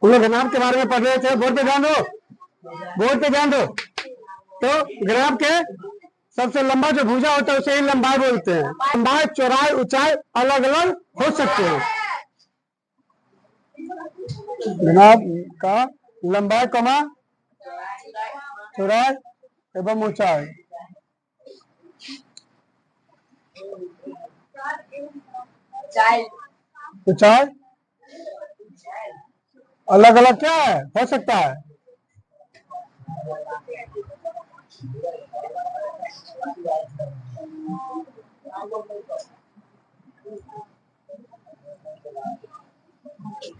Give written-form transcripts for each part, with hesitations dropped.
उन लोग घनाभ के बारे में पढ़ रहे थे। बोर्ड पे ध्यान दो, बोर्ड पे ध्यान दो। तो घनाभ के सबसे लंबा जो भुजा होता है उसे ही लंबाई बोलते हैं। लंबाई, चौड़ाई, ऊंचाई अलग अलग हो सकते हैं। घनाभ का लंबाई, चौड़ाई एवं ऊंचाई अलग अलग क्या है, हो सकता है।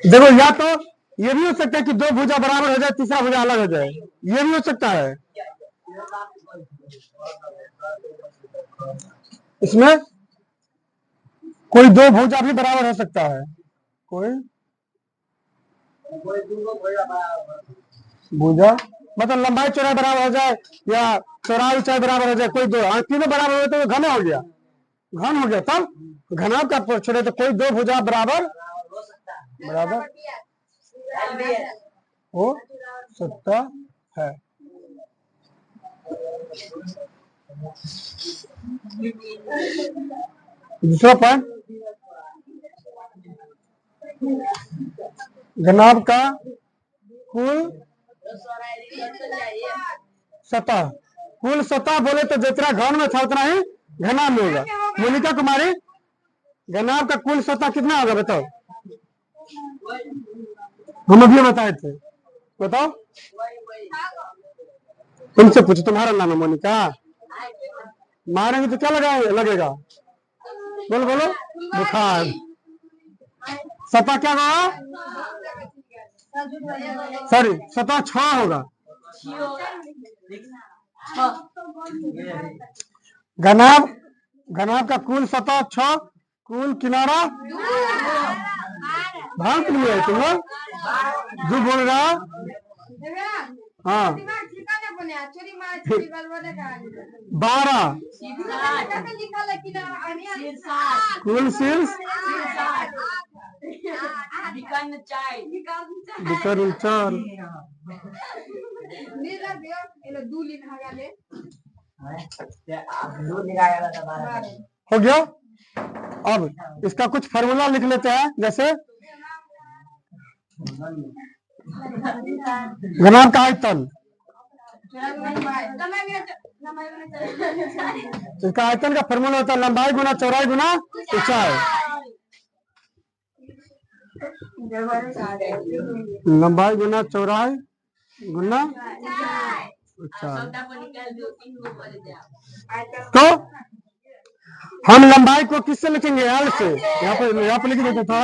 देखो, या तो ये भी हो सकता है कि दो भुजा बराबर हो जाए, तीसरा भुजा अलग हो जाए, ये भी हो सकता है। इसमें कोई दो भुजा भी बराबर हो सकता है, कोई भुजा मतलब लंबाई चौड़ाई बराबर हो जाए या चौड़ाई ऊंचाई बराबर हो जाए, कोई दो, तीनों बराबर हो तो घन हो गया, घन हो गया। तब घनाभ का छोड़े तो कोई दो भुजा बराबर हो सकता है। दूसरा पॉइंट, घनाभ का कुल सतह, कुल सतह बोले तो जितना घन में था उतना ही घनाभ में होगा। मोनिका कुमारी, घनाभ का कुल सतह कितना होगा बताओ? हम अभी बताए थे, बताओ। तुमसे पूछो, तुम्हारा नाम है मोनिका। मारेंगे तो क्या लगेगा? बोलो बोलो, बुखार। सतह क्या होगा? सॉरी, सतह 6 होगा। घनाभ का कुल सतह 6, कुल किनारा भाग लिया है तुम लोग, जो बोल रहा। हाँ, 12 कुल शीर्ष विकर्ण 4 हो गया। अब इसका कुछ फार्मूला लिख लेते हैं, जैसे घनाभ का आयतन, इसका आयतन का फार्मूला होता है लंबाई गुना चौड़ाई गुना ऊंचाई। लंबाई गुना चौड़ाई गुना ऊंचाई। तो हम लंबाई को किससे लिखेंगे? एल से। यहाँ पे लिख देते था।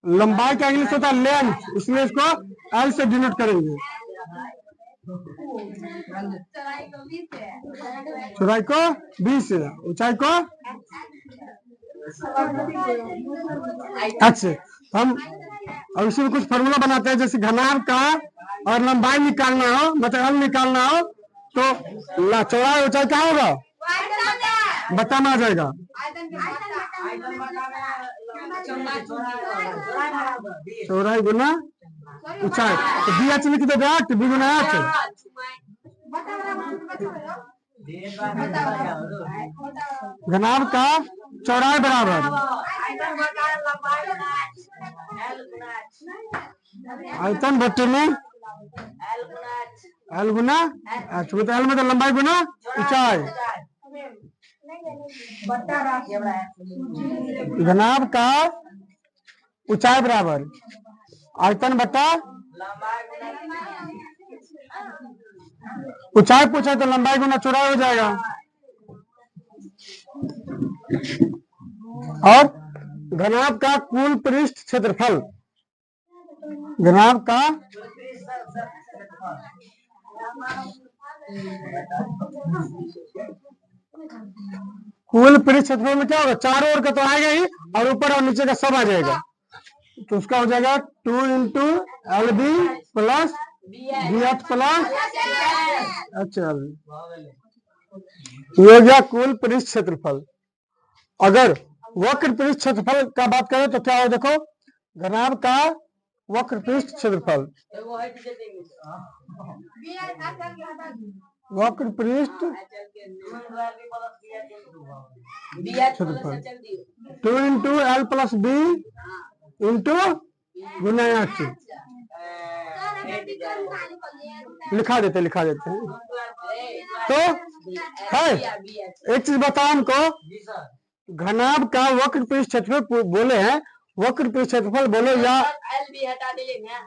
लंबाई का इंग्लिश होता है लेंथ, इसलिए इसको एल से डिनोट करेंगे। चौड़ाई को 20 है, ऊंचाई को अच्छा। हम अब इसी में कुछ फार्मूला बनाते हैं, जैसे घनाभ का और लंबाई निकालना हो, मतलब एल निकालना हो, तो चौड़ाई ऊंचाई क्या होगा? बता में आ जाएगा। चौड़ाई गुना ऊंचाई, तो बी एच लिख दो, 8 बी गुना 8। घनाभ का चौड़ाई बराबर आयतन बट्टे में एल गुना एच, मतलब एल मतलब लंबाई गुना ऊंचाई। घनाभ का ऊंचाई बराबर आयतन बट्टा ऊंचाई पूछा तो लंबाई गुना चौड़ाई हो जाएगा। और घनाभ का कुल पृष्ठ क्षेत्रफल, घनाभ का कुल पृष्ठ क्षेत्रफल में क्या होगा? चारों ओर का तो आएगा ही, और ऊपर और नीचे का सब आ जाएगा, तो उसका हो जाएगा 2 into l b plus b h plus h l. ये हो गया कुल पृष्ठ क्षेत्रफल। अगर वक्र पृष्ठ क्षेत्रफल का बात करें तो क्या हो, देखो घनाभ का वक्र पृष्ठ क्षेत्रफल, वक्र पृष्ठ क्षेत्रफल 2 into L plus B into गुना x। लिखा देते हैं। तो है एक चीज बताओ हमको, घनाभ का वक्र पृष्ठ क्षेत्रफल बोले हैं, वक्र पृष्ठ क्षेत्रफल बोलो या एल बी हटा देंगे ना,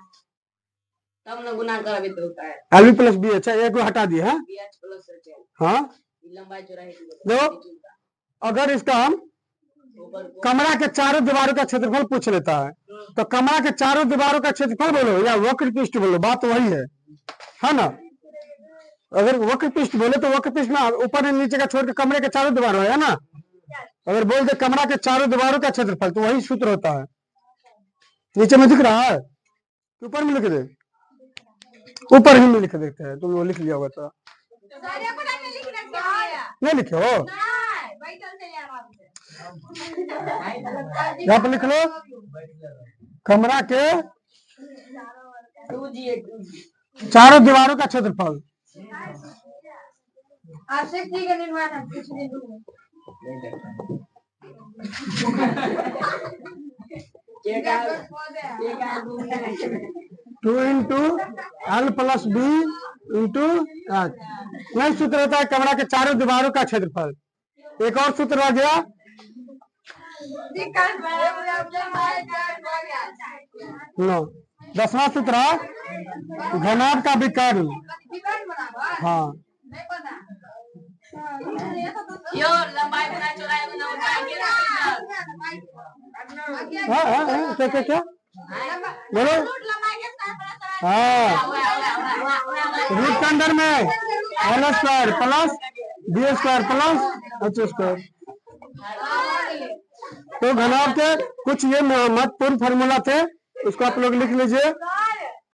तब ना गुना का भी तो होता है। एल बी प्लस बी, अच्छा एक को हटा दिए हैं। हाँ लंबाई चौड़ाई देखो, अगर इसका हम कमरा के चारों दीवारों का क्षेत्रफल पूछ लेता है, तो कमरा के चारों दीवारों का क्षेत्रफल बोलो या वक्र पृष्ठ बोलो, बात वही है ना। अगर वक्र पृष्ठ बोले तो वक्र पृष्ठ में ऊपर और नीचे का छोड़ के कमरे के चारों दीवारों है ना। अगर बोल दे कमरा के चारों दीवारों का क्षेत्रफल तो वही सूत्र होता है। नीचे में दिख रहा है, ऊपर में लिख दे, ऊपर ही में लिख देते हैं, तुम वो लिख लिया होगा तो नहीं लिखे हो, यहाँ पर लिख लो कमरा के चारों दीवारों का क्षेत्रफल। Two into L plus B into h, यही सूत्र होता है कमरा के चारों दीवारों का क्षेत्रफल। एक और सूत्र आ गया, नो 10वां सूत्र है घनाभ का विकर्ण। हाँ यो लंबाई गुना चौड़ाई गुना ऊंचाई क्या बोलो। हाँ रूट के अंदर में l square plus b square plus h square. तो घनाभ के कुछ ये महत्वपूर्ण फार्मूला थे, उसको आप लोग लिख लीजिए।